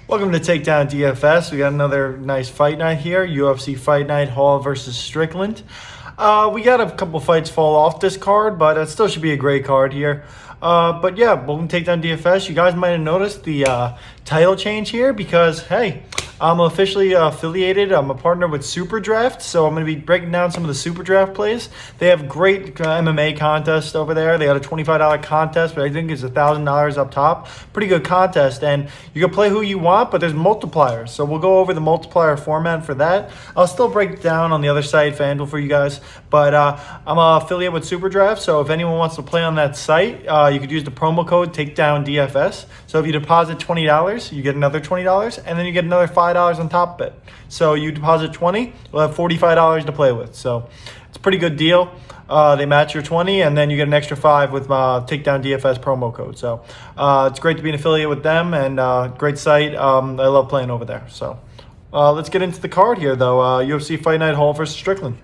Welcome to Takedown DFS. We got another nice fight night here. UFC Fight Night, Hall versus Strickland. We got a couple fights fall off this card, but it still should be a great card here. But yeah, welcome to Takedown DFS. You guys might have noticed the title change here because, hey, I'm officially affiliated. I'm a partner with SUPERDRAFT, so I'm going to be breaking down some of the SUPERDRAFT plays. They have great MMA contest over there. They got a $25 contest, but I think it's $1,000 up top. Pretty good contest, and you can play who you want, but there's multipliers. So we'll go over the multiplier format for that. I'll still break down on the other site, FanDuel, for you guys, but I'm an affiliate with SUPERDRAFT, so if anyone wants to play on that site, you could use the promo code TakedownDFS. So if you deposit $20, you get another $20, and then you get another $5 on top of it. So you deposit 20, we'll have $45 to play with. So it's a pretty good deal. They match your 20, and then you get an extra 5 with Takedown DFS promo code. So it's great to be an affiliate with them, and great site. I love playing over there. So let's get into the card here, though. UFC Fight Night, Hall versus Strickland.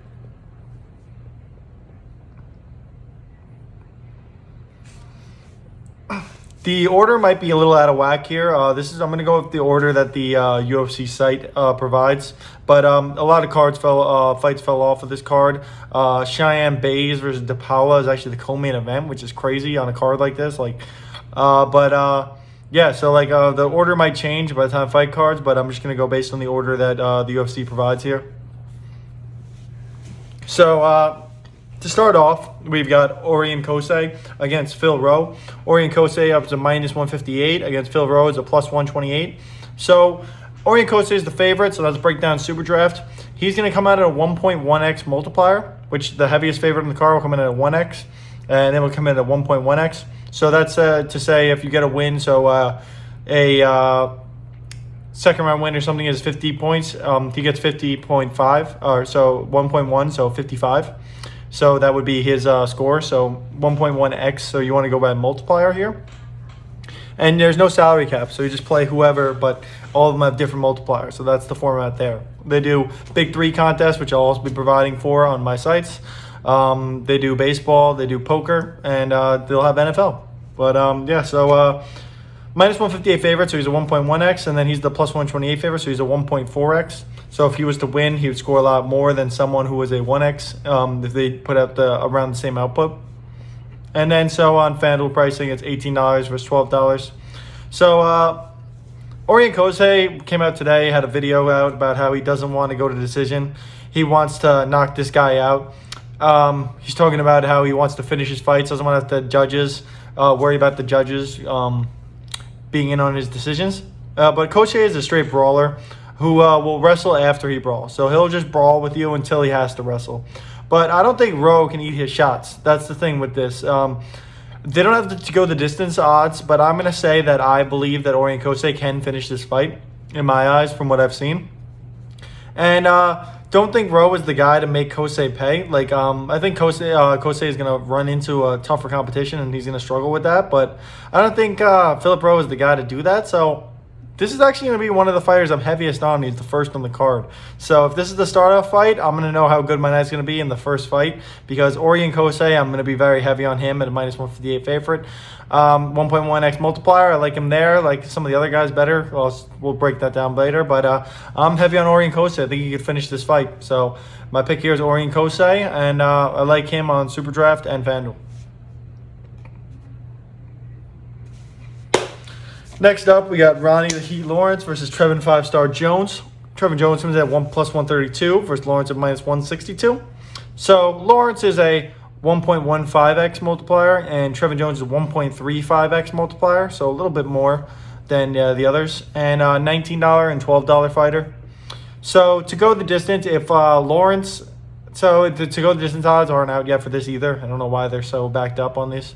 The order might be a little out of whack here. I'm going to go with the order that the UFC site provides. But a lot of fights fell off of this card. Cheyenne Bays versus DePaula is actually the co-main event, which is crazy on a card like this. Yeah, so the order might change by the time fight cards, but I'm just going to go based on the order that the UFC provides here. So to start off, we've got Orion Kosei against Phil Rowe. Orion Kosei up to minus 158 against Phil Rowe is a plus 128. So Orion Kosei is the favorite, so let's break down SUPERDRAFT. He's going to come out at a 1.1x multiplier, which the heaviest favorite in the card will come in at a 1x, and then will come in at a 1.1x. So that's to say if you get a win, so a second round win or something is 50 points, he gets 50.5, or so 1.1, so 55. So that would be his score, so 1.1x, so you want to go by a multiplier here. And there's no salary cap, so you just play whoever, but all of them have different multipliers, so that's the format there. They do Big 3 contests, which I'll also be providing for on my sites. They do baseball, they do poker, and they'll have NFL. But yeah, so minus 158 favorite, so he's a 1.1x, and then he's the plus 128 favorite, so he's a 1.4x. So if he was to win, he would score a lot more than someone who was a 1x if they put out around the same output. And then so on FanDuel pricing, it's $18 versus $12. So Orion Kosei came out today, had a video out about how he doesn't want to go to decision. He wants to knock this guy out. He's talking about how he wants to finish his fights, doesn't want to have the judges worry about the judges being in on his decisions. But Kosei is a straight brawler who will wrestle after he brawls. So he'll just brawl with you until he has to wrestle. But I don't think Rowe can eat his shots. That's the thing with this. They don't have to go the distance odds, but I'm going to say that I believe that Orion Kosei can finish this fight, in my eyes, from what I've seen. And don't think Rowe is the guy to make Kosei pay. I think Kosei is going to run into a tougher competition, and he's going to struggle with that. But I don't think Philip Rowe is the guy to do that. So this is actually going to be one of the fighters I'm heaviest on. He's the first on the card. So if this is the start-off fight, I'm going to know how good my night's going to be in the first fight, because Orion Kosei, I'm going to be very heavy on him at a minus 158 favorite. 1.1x multiplier, I like him there. Like some of the other guys better. We'll break that down later. But I'm heavy on Orion Kosei. I think he could finish this fight. So my pick here is Orion Kosei, and I like him on SUPERDRAFT and FanDuel. Next up, we got Ronnie the Heat Lawrence versus Trevin 5-star Jones. Trevin Jones comes at plus 132 versus Lawrence at minus 162. So Lawrence is a 1.15x multiplier, and Trevin Jones is a 1.35x multiplier, so a little bit more than the others, and $19 and $12 fighter. So to go the distance, if Lawrence, to go the distance odds aren't out yet for this either. I don't know why they're so backed up on these.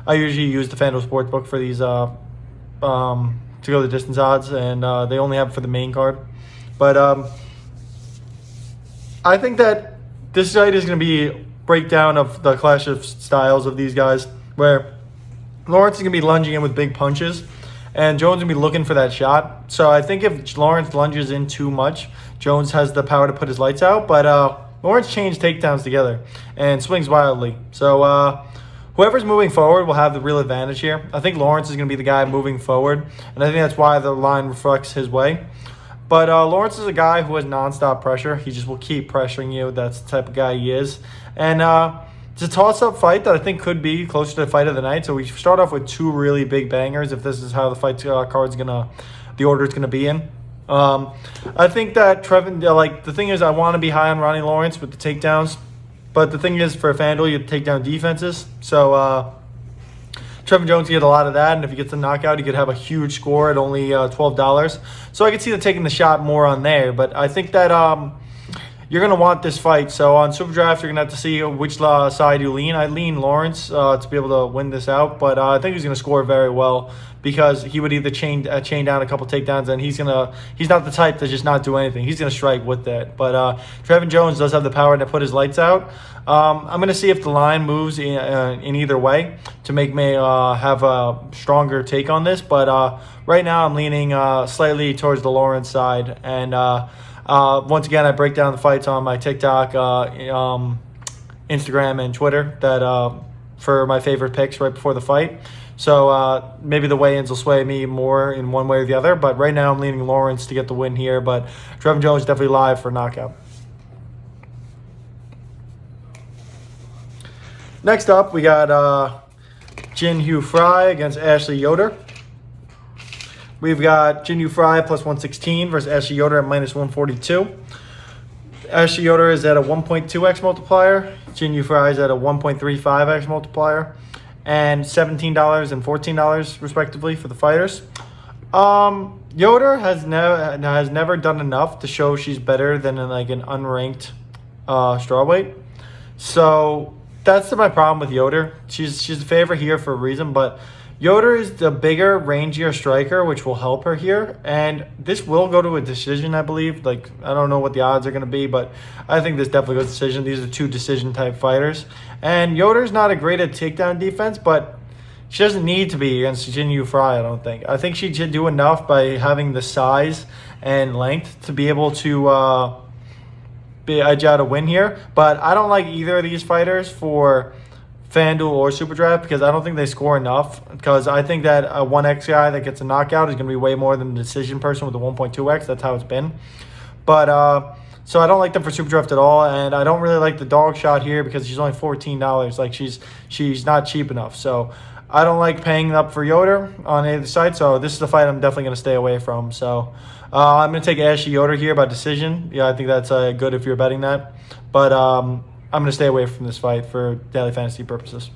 I usually use the FanDuel Sportsbook for these to go the distance odds, and they only have it for the main card. But I think that this site is going to be a breakdown of the clash of styles of these guys, where Lawrence is going to be lunging in with big punches, and Jones is going to be looking for that shot. So I think if Lawrence lunges in too much, Jones has the power to put his lights out, but Lawrence chains takedowns together and swings wildly. So whoever's moving forward will have the real advantage here. I think Lawrence is going to be the guy moving forward, and I think that's why the line reflects his way. But Lawrence is a guy who has nonstop pressure. He just will keep pressuring you. That's the type of guy he is. And it's a toss-up fight that I think could be closer to the fight of the night. So we start off with two really big bangers if this is how the fight card's the order is gonna be in. I think that Trevin, the thing is, I want to be high on Ronnie Lawrence with the takedowns, but the thing is, for FanDuel, you take down defenses. So Trevin Jones get a lot of that, and if he gets a knockout, he could have a huge score at only $12. So I could see them taking the shot more on there, but I think that you're going to want this fight. So on SuperDraft, you're going to have to see which side you lean. I lean Lawrence to be able to win this out, but I think he's going to score very well because he would either chain down a couple takedowns, and he's not the type to just not do anything. He's going to strike with that. But Trevin Jones does have the power to put his lights out. I'm going to see if the line moves in either way to make me have a stronger take on this. But right now I'm leaning slightly towards the Lawrence side. And once again, I break down the fights on my TikTok, Instagram, and Twitter for my favorite picks right before the fight. So maybe the weigh-ins will sway me more in one way or the other. But right now I'm leaning Lawrence to get the win here. But Trevin Jones is definitely live for knockout. Next up, we got Yufei against Ashley Yoder. We've got Yufei plus 116 versus Ashley Yoder at minus 142. Ashley Yoder is at a 1.2x multiplier. Yufei is at a 1.35x multiplier. And $17 and $14 respectively for the fighters. Yoder has never done enough to show she's better than an unranked strawweight. So that's my problem with Yoder. She's a favorite here for a reason, but Yoder is the bigger, rangier striker, which will help her here. And this will go to a decision, I believe. I don't know what the odds are going to be, but I think this definitely goes to decision. These are two decision-type fighters. And Yoder's not a great at takedown defense, but she doesn't need to be against Yufei, I don't think. I think she should do enough by having the size and length to be able to edge out a win here. But I don't like either of these fighters for FanDuel or SuperDraft because I don't think they score enough. Because I think that a 1x guy that gets a knockout is going to be way more than the decision person with the 1.2x. That's how it's been. But so I don't like them for SuperDraft at all, and I don't really like the dog shot here because she's only $14. She's not cheap enough. So I don't like paying up for Yoder on either side. So this is the fight I'm definitely going to stay away from. So I'm going to take Ashley Yoder here by decision. Yeah, I think that's good if you're betting that. But I'm going to stay away from this fight for daily fantasy purposes.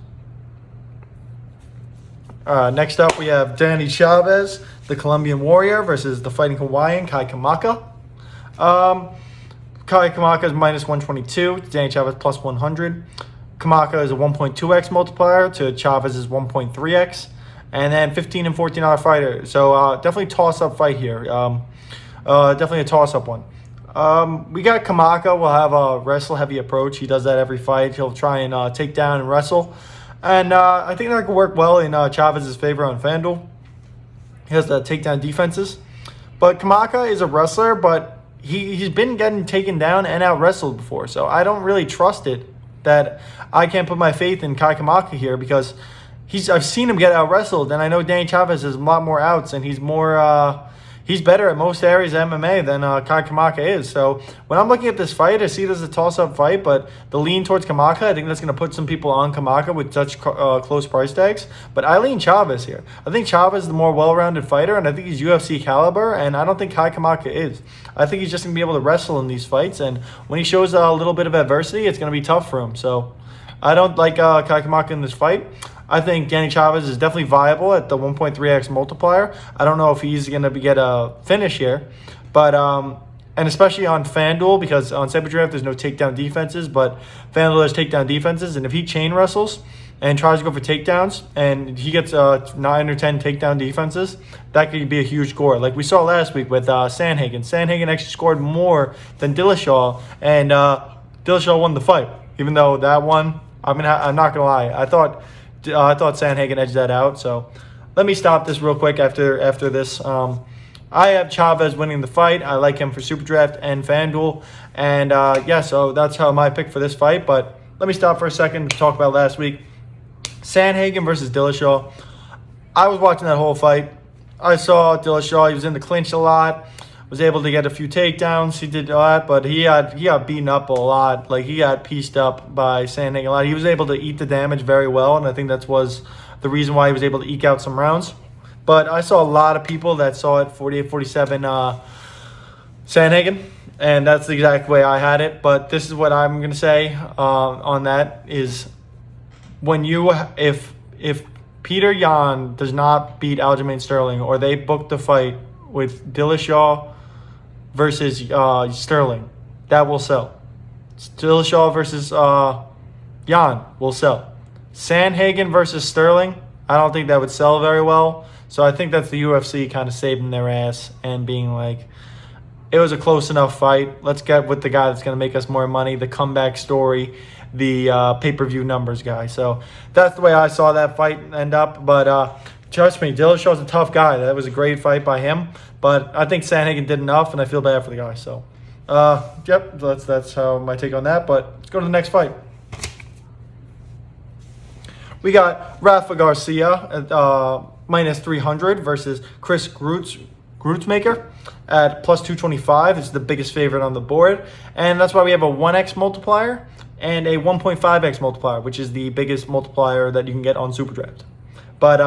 Next up, we have Danny Chavez, the Colombian Warrior, versus the fighting Hawaiian, Kai Kamaka. Kai Kamaka is minus 122. Danny Chavez plus 100. Kamaka is a 1.2x multiplier to Chavez's 1.3x. And then $15 and $14 fighter. So definitely toss-up fight here. Definitely a toss-up one. We got Kamaka will have a wrestle-heavy approach. He does that every fight. He'll try and take down and wrestle. And I think that could work well in Chavez's favor on FanDuel. He has the takedown defenses. But Kamaka is a wrestler, but he's been getting taken down and out-wrestled before. So I don't really trust it that I can't put my faith in Kai Kamaka here because I've seen him get out-wrestled, and I know Danny Chavez has a lot more outs, and he's better at most areas of MMA than Kai Kamaka is. So when I'm looking at this fight, I see it as a toss-up fight, but the lean towards Kamaka, I think that's going to put some people on Kamaka with such close price tags. But I lean Chavez here. I think Chavez is the more well-rounded fighter, and I think he's UFC caliber, and I don't think Kai Kamaka is. I think he's just going to be able to wrestle in these fights, and when he shows a little bit of adversity, it's going to be tough for him. So I don't like Kai Kamaka in this fight. I think Danny Chavez is definitely viable at the 1.3x multiplier. I don't know if he's going to get a finish here, but and especially on FanDuel because on SuperDraft there's no takedown defenses, but FanDuel has takedown defenses, and if he chain wrestles and tries to go for takedowns and he gets 9 or 10 takedown defenses, that could be a huge score. Like we saw last week with Sandhagen. Sandhagen actually scored more than Dillashaw, and Dillashaw won the fight, even though that one, I'm not going to lie, I thought Sandhagen edged that out. So let me stop this real quick after this. I have Chavez winning the fight. I like him for SuperDraft and FanDuel. And so that's how my pick for this fight. But let me stop for a second to talk about last week. Sandhagen versus Dillashaw. I was watching that whole fight. I saw Dillashaw. He was in the clinch a lot. Was able to get a few takedowns. He did that, but he got beaten up a lot. Like, he got pieced up by Sandhagen a lot. He was able to eat the damage very well, and I think that was the reason why he was able to eke out some rounds. But I saw a lot of people that saw it 48-47 Sandhagen, and that's the exact way I had it. But this is what I'm going to say on that is when if Peter Yan does not beat Aljamain Sterling, or they book the fight with Dillashaw versus Sterling, that will sell. Dillashaw versus Yan will sell. Sandhagen versus Sterling, I don't think that would sell very well. So I think that's the UFC kind of saving their ass and being like, it was a close enough fight. Let's get with the guy that's going to make us more money, the comeback story, the pay-per-view numbers guy. So that's the way I saw that fight end up. But trust me, Dillashaw's a tough guy. That was a great fight by him. But I think Sandhagen did enough, and I feel bad for the guy. So, yep, that's how my take on that. But let's go to the next fight. We got Rafa Garcia at minus 300 versus Chris Grutzmaker at plus 225. It's the biggest favorite on the board. And that's why we have a 1x multiplier and a 1.5x multiplier, which is the biggest multiplier that you can get on SuperDraft. But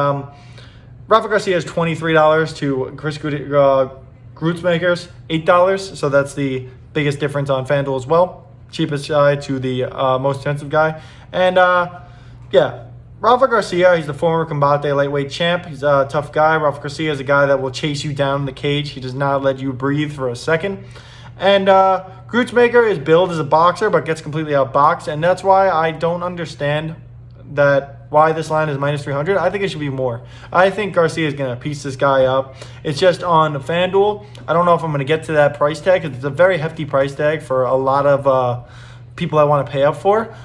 Rafa Garcia is $23 to Chris Grutzmaker's $8. So that's the biggest difference on FanDuel as well. Cheapest guy to the most expensive guy. And yeah, Rafa Garcia, he's the former Combate lightweight champ. He's a tough guy. Rafa Garcia is a guy that will chase you down in the cage. He does not let you breathe for a second. And Grutzmaker is billed as a boxer, but gets completely outboxed. And that's why I don't understand why this line is minus 300. I think it should be more. I think Garcia is going to piece this guy up. It's just on FanDuel. I don't know if I'm going to get to that price tag, because it's a very hefty price tag for a lot of people I want to pay up for.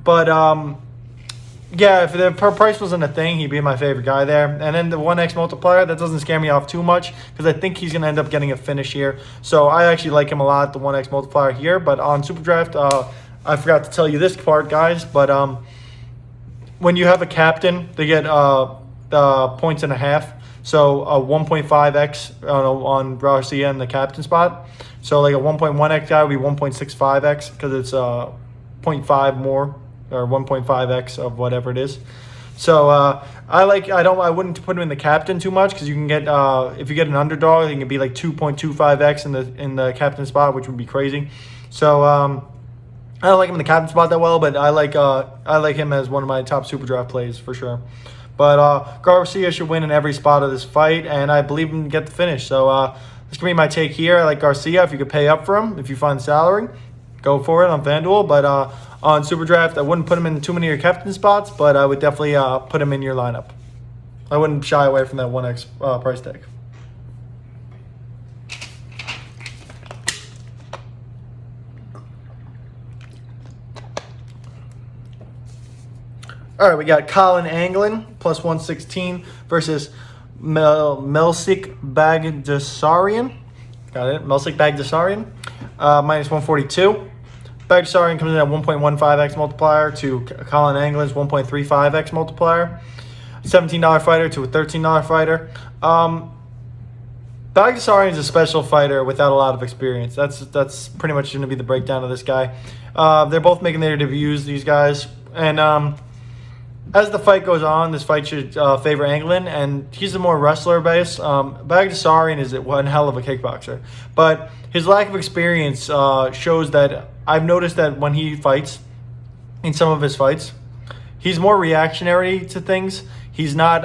But yeah, if the price wasn't a thing, he'd be my favorite guy there. And then the 1x multiplier, that doesn't scare me off too much, because I think he's going to end up getting a finish here. So I actually like him a lot, the 1x multiplier here. But on SuperDraft, I forgot to tell you this part, guys, but when you have a captain, they get points and a half. So a 1.5x on Garcia in the captain spot. So like a 1.1x guy would be 1.65x, because it's 0.5 more, or 1.5x of whatever it is. So I wouldn't put him in the captain too much, because you can get if you get an underdog, it can be like 2.25x in the captain spot, which would be crazy. So I don't like him in the captain spot that well, but I like him as one of my top SuperDraft plays for sure. But Garcia should win in every spot of this fight, and I believe him to get the finish. So this can be my take here. I like Garcia. If you could pay up for him, if you find salary, go for it on FanDuel. But on SuperDraft, I wouldn't put him in too many of your captain spots, but I would definitely put him in your lineup. I wouldn't shy away from that 1x price tag. All right, we got Colin Anglin, plus 116, versus Melsik Bagdasaryan. Got it, Melsik Bagdasaryan, minus 142. Bagdasaryan comes in at 1.15x multiplier to Colin Anglin's 1.35x multiplier. $17 fighter to a $13 fighter. Bagdasaryan is a special fighter without a lot of experience. That's pretty much going to be the breakdown of this guy. They're both making their debuts, these guys. And as the fight goes on, this fight should favor Anglin, and he's a more wrestler-based. Bagdasaryan is one hell of a kickboxer. But his lack of experience shows that I've noticed that when he fights, in some of his fights, he's more reactionary to things. He's not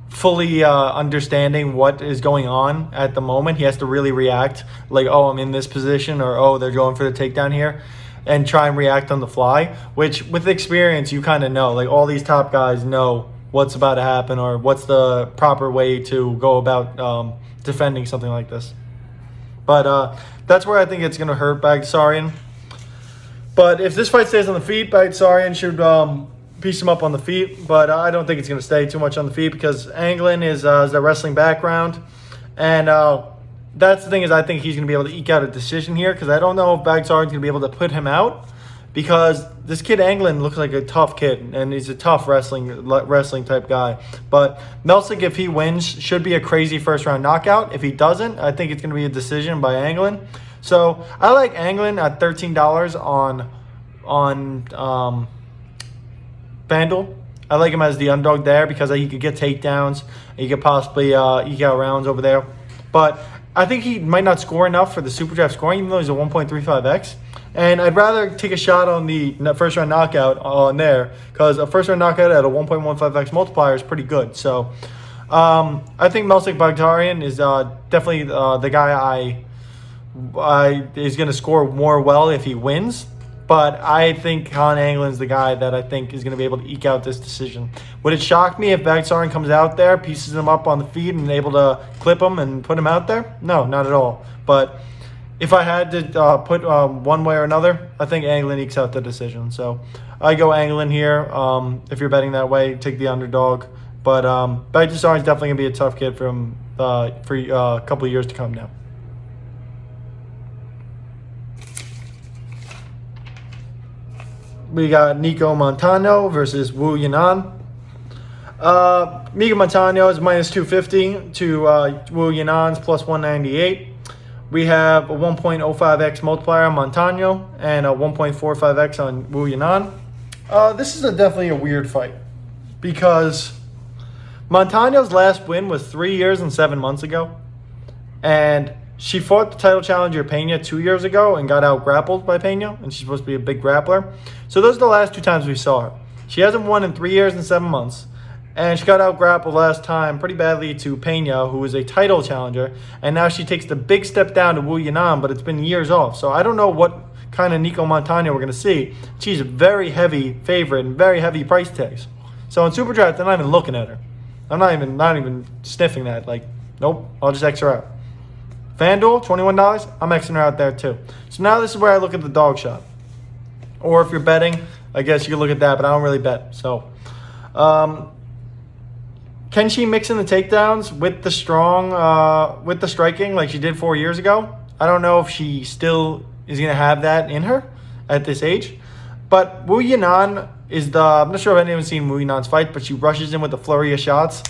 fully understanding what is going on at the moment. He has to really react, like, oh, I'm in this position, or oh, they're going for the takedown here, and try and react on the fly, which with experience you kind of know. Like, all these top guys know what's about to happen, or what's the proper way to go about defending something like this. But that's where I think it's going to hurt Bagdasaryan. But if this fight stays on the feet, Bagdasaryan should piece him up on the feet. But I don't think it's going to stay too much on the feet, because Anglin has a wrestling background. And that's the thing, is I think he's going to be able to eke out a decision here, because I don't know if Bagdasaryan's going to be able to put him out, because this kid Anglin looks like a tough kid, and he's a tough wrestling type guy. But Melsik, if he wins, should be a crazy first round knockout. If he doesn't, I think it's going to be a decision by Anglin. So I like Anglin at $13 on FanDuel. I like him as the underdog there because he could get takedowns. He could possibly eke out rounds over there. But I think he might not score enough for the SuperDraft scoring, even though he's a 1.35x. And I'd rather take a shot on the first round knockout on there, because a first round knockout at a 1.15x multiplier is pretty good. So I think Melsik Baghdarian is definitely the guy is going to score more well if he wins. But I think Han Anglin's the guy that I think is going to be able to eke out this decision. Would it shock me if Baghdarian comes out there, pieces him up on the feet, and able to clip him and put him out there? No, not at all. But if I had to put one way or another, I think Anglin ekes out the decision. So I go Anglin here. If you're betting that way, take the underdog. But Baghdarian is definitely going to be a tough kid for a couple of years to come now. We got Nico Montano versus Wu Yanan. Nico Montano is minus 250 to Wu Yanan's plus 198. We have a 1.05x multiplier on Montano and a 1.45x on Wu Yanan. This is definitely a weird fight because Montano's last win was 3 years and 7 months ago. And she fought the title challenger Pena 2 years ago and got out grappled by Pena, and she's supposed to be a big grappler. So those are the last 2 times we saw her. She hasn't won in 3 years and 7 months, and she got out grappled last time pretty badly to Pena, who was a title challenger, and now she takes the big step down to Wu Yanan, but it's been years off. So I don't know what kind of Nico Montano we're going to see. She's a very heavy favorite and very heavy price tags. So in SuperDraft, I'm not even looking at her. I'm not even sniffing that. Like, nope, I'll just X her out. FanDuel, $21, I'm Xing her out there too. So now this is where I look at the dog shot. Or if you're betting, I guess you can look at that, but I don't really bet. So, can she mix in the takedowns with the striking like she did 4 years ago? I don't know if she still is going to have that in her at this age. But Wu Yanan I'm not sure if anyone's seen Wu Yanan's fight, but she rushes in with a flurry of shots.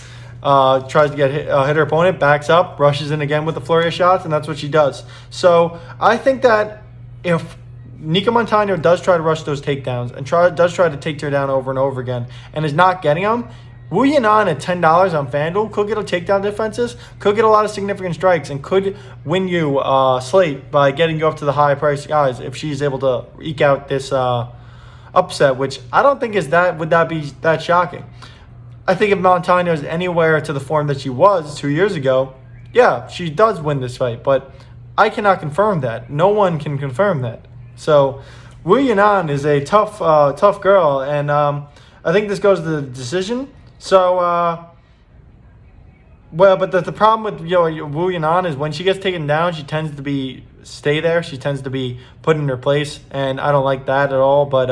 Tries to hit her opponent, backs up, rushes in again with a flurry of shots, and that's what she does. So I think that if Nico Montano does try to rush those takedowns and does try to take her down over and over again and is not getting them, Wu Yanan at $10 on FanDuel could get a takedown defenses, could get a lot of significant strikes, and could win you slate by getting you up to the high price guys if she's able to eke out this upset, which I don't think would be that shocking. I think if Montano is anywhere to the form that she was 2 years ago, yeah, she does win this fight. But I cannot confirm that. No one can confirm that. So Wu Yanan is a tough girl, and I think this goes to the decision. So, but the problem with Wu Yanan is when she gets taken down, she tends to stay there. She tends to be put in her place, and I don't like that at all. But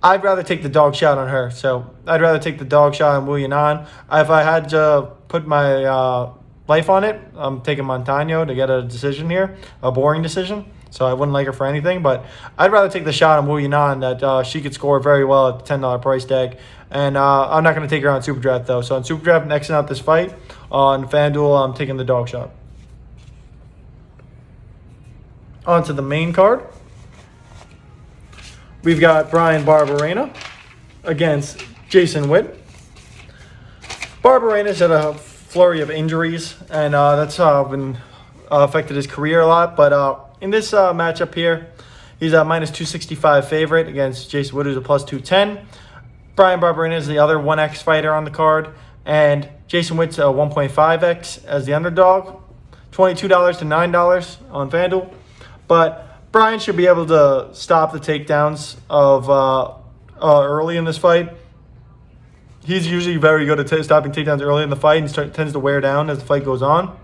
I'd rather take the dog shot on her. So I'd rather take the dog shot on Wu Yanan. If I had to put my life on it, I'm taking Montano to get a decision here, a boring decision. So I wouldn't like her for anything. But I'd rather take the shot on Wu Yanan that she could score very well at the $10 price tag. And I'm not going to take her on SuperDraft, though. So on SuperDraft, I'm Xing out this fight. On FanDuel, I'm taking the dog shot. On to the main card. We've got Brian Barberena against Jason Witt. Barberena's had a flurry of injuries, and that's been affected his career a lot. But in this matchup here, he's a minus 265 favorite against Jason Witt, who's a plus 210. Brian Barberena is the other 1x fighter on the card, and Jason Witt's a 1.5x as the underdog. $22 to $9 on FanDuel. But Brian should be able to stop the takedowns of early in this fight. He's usually very good at stopping takedowns early in the fight and tends to wear down as the fight goes on.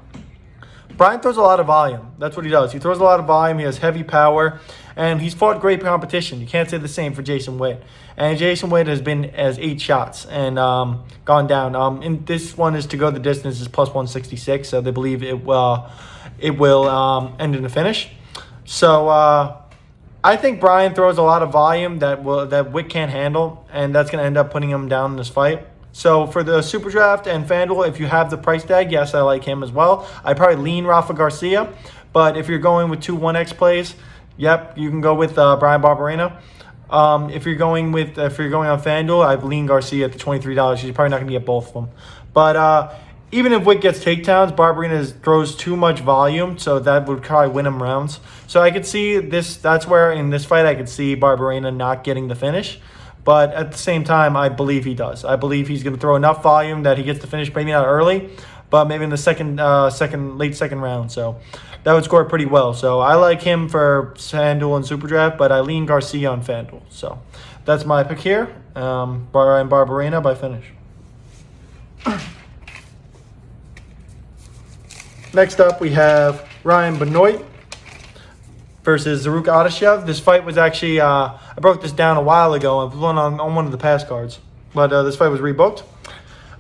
Brian throws a lot of volume. That's what he does. He throws a lot of volume. He has heavy power, and he's fought great competition. You can't say the same for Jason Witt. And Jason Witt has been as 8 shots and gone down. And this one is to go the distance is plus 166, so they believe it will end in a finish. So I think Brian throws a lot of volume that Witt can't handle, and that's going to end up putting him down in this fight. So for the Super Draft and FanDuel, if you have the price tag, yes, I like him as well. I probably lean Rafa Garcia, but if you're going with 2 1x plays, yep, you can go with Brian Barberena. If you're going on FanDuel, I've leaned Garcia at the $23. You're probably not going to get both of them. But even if Witt gets takedowns, Barberena throws too much volume, so that would probably win him rounds. So I could see this. That's where in this fight I could see Barberena not getting the finish. But at the same time, I believe he does. I believe he's going to throw enough volume that he gets the finish, maybe not early, but maybe in the late second round. So that would score pretty well. So I like him for FanDuel and SuperDraft, but I lean Garcia on FanDuel. So that's my pick here. Brian Barberena by finish. Next up, we have Ryan Benoit versus Zaruk Adeshev. This fight was actually, I broke this down a while ago and put on one of the past cards. But this fight was rebooked.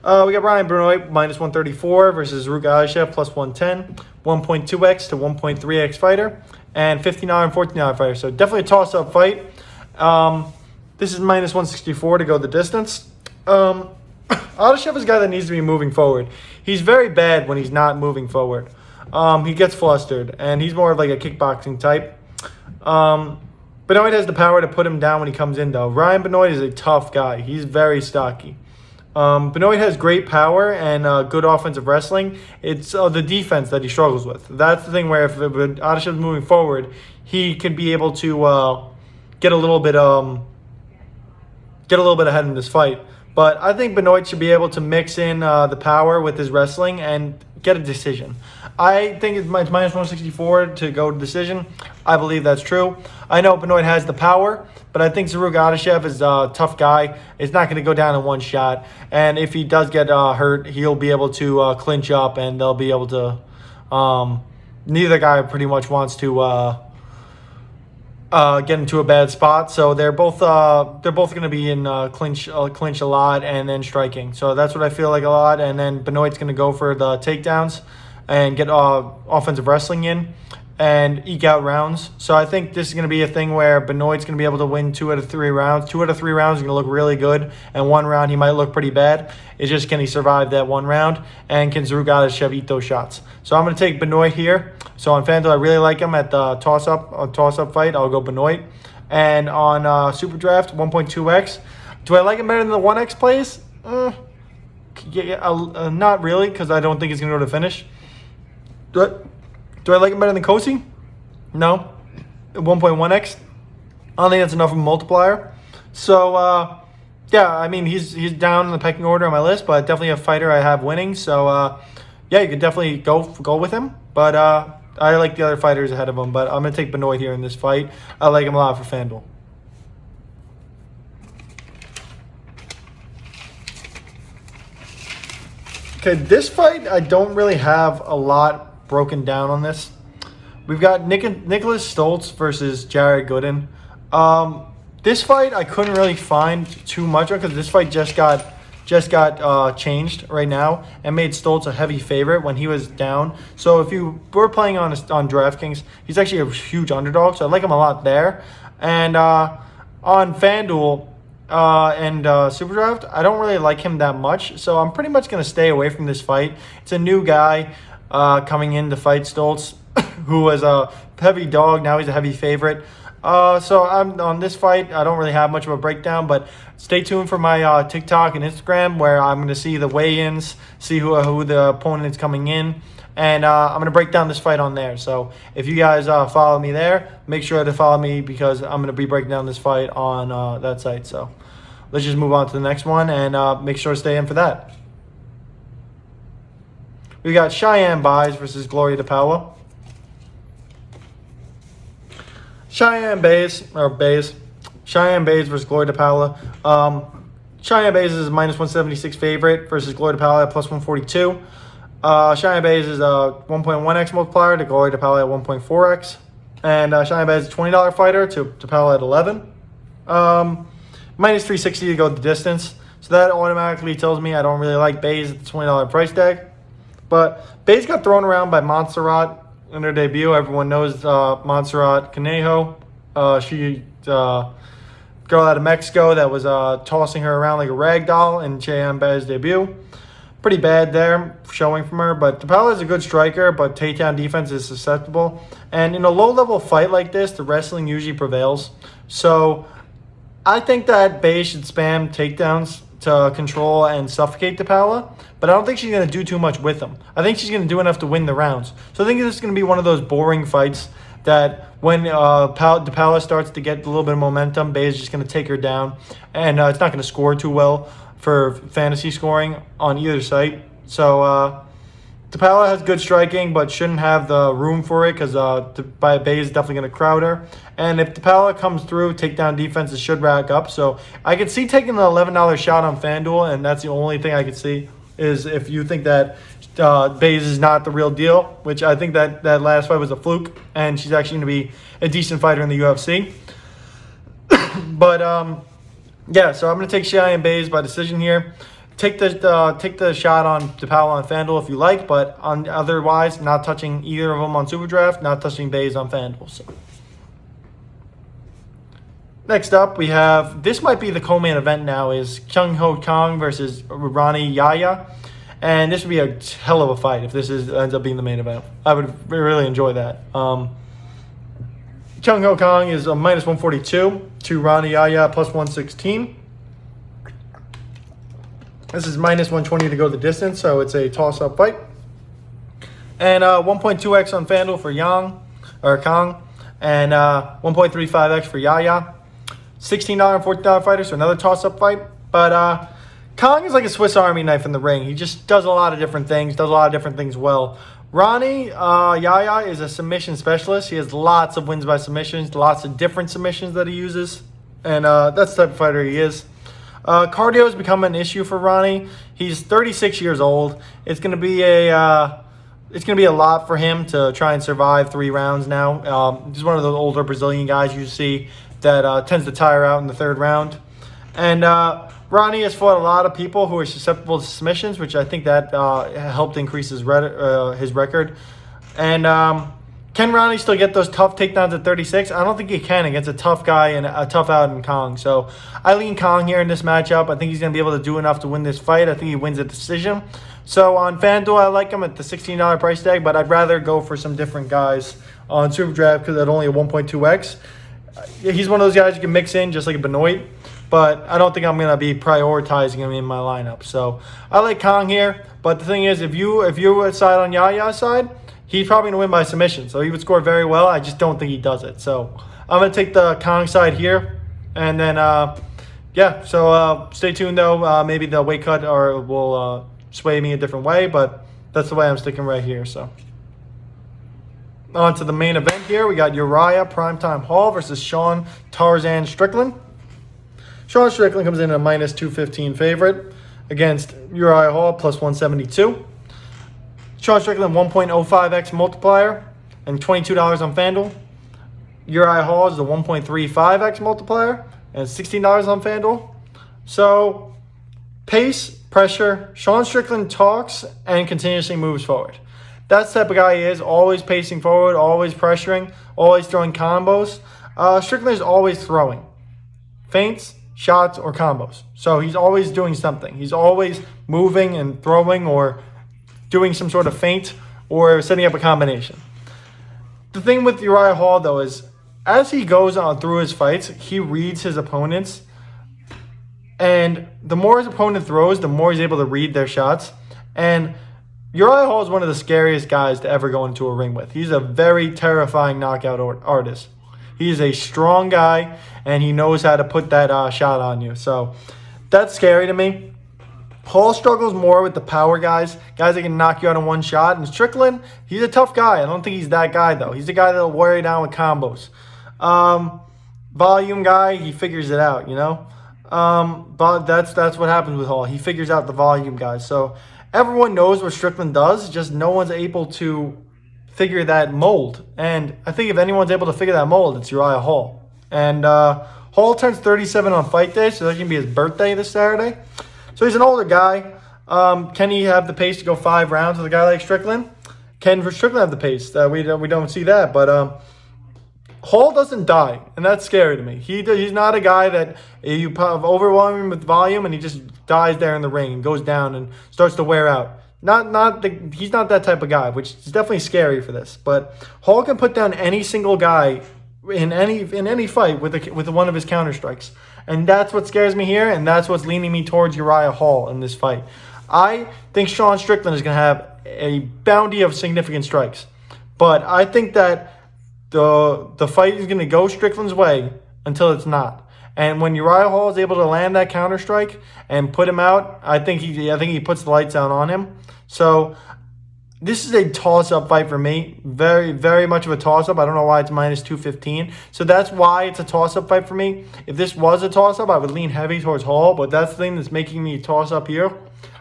We got Ryan Benoit minus 134 versus Zaruk Adeshev plus 110. 1.2x to 1.3x fighter. And $15 and $14 fighter. So definitely a toss-up fight. This is minus 164 to go the distance. Adeshev is a guy that needs to be moving forward. He's very bad when he's not moving forward. He gets flustered, and he's more of like a kickboxing type. Benoit has the power to put him down when he comes in, though. Ryan Benoit is a tough guy. He's very stocky. Benoit has great power and good offensive wrestling. It's the defense that he struggles with. That's the thing where if Adeshev is moving forward, he could be able to get a little bit ahead in this fight. But I think Benoit should be able to mix in the power with his wrestling and get a decision. I think it's minus 164 to go to decision. I believe that's true. I know Benoit has the power, but I think Zaruk Adeshev is a tough guy. It's not going to go down in one shot. And if he does get hurt, he'll be able to clinch up, and they'll be able to neither guy pretty much wants to get into a bad spot, so they're both going to be in clinch a lot and then striking. So that's what I feel like a lot. And then Benoit's going to go for the takedowns and get offensive wrestling in and eke out rounds. So I think this is going to be a thing where Benoit's going to be able to win 2 out of 3 rounds. 2 out of 3 rounds is going to look really good, and 1 round he might look pretty bad. It's just, can he survive that 1 round, and can Zaruk Adeshev eat those shots? So I'm going to take Benoit here. So on FanDuel, I really like him at the toss-up fight. I'll go Benoit. And on SuperDraft, 1.2x. Do I like him better than the 1x plays? Not really, because I don't think he's going to go to finish. Do I like him better than Kosi? No. 1.1x. I don't think that's enough of a multiplier. So, yeah, I mean, he's down in the pecking order on my list, but definitely a fighter I have winning. So, yeah, you could definitely go with him. But I like the other fighters ahead of him. But I'm going to take Benoit here in this fight. I like him a lot for FanDuel. Okay, this fight, I don't really have a lot broken down on this. We've got Nicholas Stoltz versus Jared Gooden. This fight I couldn't really find too much on because this fight just got changed right now and made Stoltz a heavy favorite when he was down. So if you were playing on DraftKings, he's actually a huge underdog. So I like him a lot there. And on FanDuel and SuperDraft, I don't really like him that much. So I'm pretty much going to stay away from this fight. It's a new guy coming in to fight Stoltz, who was a heavy dog. Now he's a heavy favorite. So I'm on this fight. I don't really have much of a breakdown, but stay tuned for my TikTok and Instagram where I'm going to see the weigh-ins, see who the opponent is coming in, and I'm going to break down this fight on there. So if you guys follow me there, make sure to follow me because I'm going to be breaking down this fight on that site. So let's just move on to the next one and make sure to stay in for that. We got Cheyenne Buys versus Gloria DePaula. Cheyenne Bays versus Gloria DePaula. Cheyenne Bays is a minus 176 favorite versus Gloria DePaula at plus 142. Cheyenne Bays is a 1.1x multiplier to Gloria DePaula at 1.4x. And Cheyenne Bays is a $20 fighter to DePaula at 11. Minus 360 to go the distance. So that automatically tells me I don't really like Bays at the $20 price tag. But Bays got thrown around by Montserrat in her debut. Everyone knows Montserrat Conejo. Girl out of Mexico that was tossing her around like a rag doll in Cheyenne debut. Pretty bad there showing from her, but DePaula is a good striker, but takedown defense is susceptible. And in a low-level fight like this, the wrestling usually prevails. So I think that Bae should spam takedowns to control and suffocate DePaula, but I don't think she's going to do too much with them. I think she's going to do enough to win the rounds. So I think this is going to be one of those boring fights that when DePaula starts to get a little bit of momentum, Bae is just going to take her down, and it's not going to score too well for fantasy scoring on either site. So DePaula has good striking, but shouldn't have the room for it because Bae is definitely going to crowd her. And if DePaula comes through, takedown defenses should rack up. So I could see taking the $11 shot on FanDuel, and that's the only thing I could see is if you think that Bae is not the real deal, which I think that last fight was a fluke, and she's actually going to be a decent fighter in the UFC. But yeah, so I'm going to take Cheyenne Bae by decision here. Take the shot on DePaula on FanDuel if you like, but otherwise, not touching either of them on SuperDraft, not touching Bae on FanDuel. So. Next up, we have, this might be the co-main event now, is Kang versus Ronnie Yaya. And this would be a hell of a fight if this ends up being the main event. I would really enjoy that. Kang is a minus 142 to Ronnie Yaya plus 116. This is minus 120 to go the distance, so it's a toss-up fight. And 1.2x on FanDuel for Kang, and 1.35x for Yaya. $16 and $14 fighters, so another toss-up fight. But Kang is like a Swiss Army knife in the ring. He just does a lot of different things, well. Ronnie Yaya is a submission specialist. He has lots of wins by submissions, lots of different submissions that he uses. And that's the type of fighter he is. Cardio has become an issue for Ronnie. He's 36 years old. It's going to be a lot for him to try and survive 3 rounds now. He's one of those older Brazilian guys you see that tends to tire out in the 3rd round. And Ronnie has fought a lot of people who are susceptible to submissions, which I think that helped increase his record. And can Ronnie still get those tough takedowns at 36? I don't think he can against a tough guy and a tough out in Kang. So I lean Kang here in this matchup. I think he's going to be able to do enough to win this fight. I think he wins a decision. So on FanDuel, I like him at the $16 price tag, but I'd rather go for some different guys on SuperDraft because at only a 1.2x. He's one of those guys you can mix in just like a Benoit, but I don't think I'm going to be prioritizing him in my lineup. So I like Kang here, but the thing is, if you side on Yaya's side, he's probably going to win by submission. So he would score very well. I just don't think he does it. So I'm going to take the Kang side here. And then, yeah, so stay tuned, though. Maybe the weight cut will sway me a different way, but that's the way I'm sticking right here. So on to the main event here. We got Uriah Primetime Hall versus Sean Tarzan Strickland. Sean Strickland comes in at a minus 215 favorite against Uriah Hall plus 172. Sean Strickland 1.05x multiplier and $22 on FanDuel. Uriah Hall is the 1.35x multiplier and $16 on FanDuel. So pace, pressure, Sean Strickland talks and continuously moves forward. That's the type of guy he is, always pacing forward, always pressuring, always throwing combos. Strickland is always throwing feints, shots, or combos. So he's always doing something. He's always moving and throwing or doing some sort of feint or setting up a combination. The thing with Uriah Hall, though, is as he goes on through his fights, he reads his opponents. And the more his opponent throws, the more he's able to read their shots. And Uriah Hall is one of the scariest guys to ever go into a ring with. He's a very terrifying knockout artist. He's a strong guy, and he knows how to put that shot on you. So that's scary to me. Hall struggles more with the power guys that can knock you out in one shot. And Strickland, he's a tough guy. I don't think he's that guy, though. He's the guy that'll wear you down with combos. Volume guy, he figures it out, you know. But that's what happens with Hall. He figures out the volume guys. So everyone knows what Strickland does, just no one's able to figure that mold. And I think if anyone's able to figure that mold, it's Uriah Hall. And Hall turns 37 on fight day, so that's going to be his birthday this Saturday. So he's an older guy. Can he have the pace to go 5 rounds with a guy like Strickland? Can Strickland have the pace? We don't see that. But Hall doesn't die, and that's scary to me. He's not a guy that you overwhelm him with volume and he just dies there in the ring and goes down and starts to wear out. He's not that type of guy, which is definitely scary for this. But Hall can put down any single guy in any fight with one of his counter strikes, and that's what scares me here, and that's what's leaning me towards Uriah Hall in this fight. I think Sean Strickland is going to have a bounty of significant strikes, but I think that the fight is going to go Strickland's way until it's not. And when Uriah Hall is able to land that counter strike and put him out, I think he puts the lights out on him. So this is a toss-up fight for me. Very, very much of a toss-up. I don't know why it's minus 215. So that's why it's a toss-up fight for me. If this was a toss-up, I would lean heavy towards Hall, but that's the thing that's making me toss up here.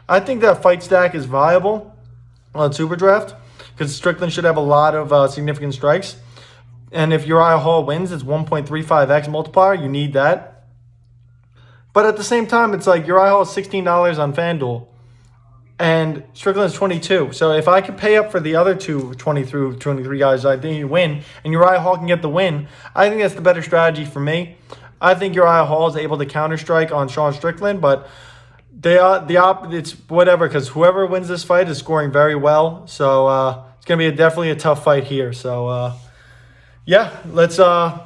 I think that fight stack is viable on SuperDraft because Strickland should have a lot of significant strikes. And if Uriah Hall wins, it's 1.35x multiplier. You need that. But at the same time, it's like Uriah Hall is $16 on FanDuel. And Strickland is 22. So if I could pay up for the other 20 through 23 guys, I think you win. And Uriah Hall can get the win. I think that's the better strategy for me. I think Uriah Hall is able to counter-strike on Sean Strickland. But it's whatever, because whoever wins this fight is scoring very well. So it's going to be definitely a tough fight here. So... yeah,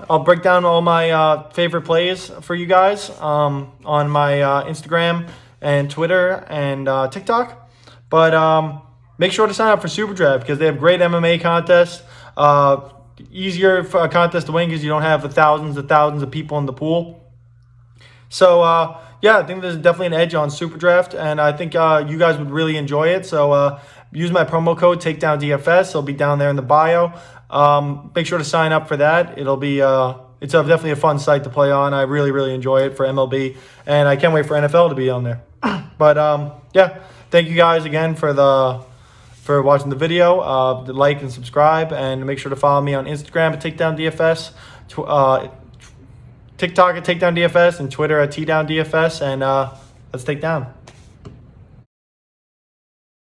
I'll break down all my favorite plays for you guys on my Instagram and Twitter and TikTok. But make sure to sign up for SuperDraft because they have great MMA contests. Easier for a contest to win because you don't have the thousands of people in the pool. So, yeah, I think there's definitely an edge on SuperDraft, and I think you guys would really enjoy it. So use my promo code TakedownDFS. It'll be down there in the bio. Make sure to sign up for that. It'll be it's definitely a fun site to play on. I really, really enjoy it for MLB, and I can't wait for NFL to be on there. But yeah, thank you guys again for watching the video. Like and subscribe, and make sure to follow me on Instagram at TakedownDFS, TikTok at TakedownDFS, and Twitter at TDownDFS. And let's take down.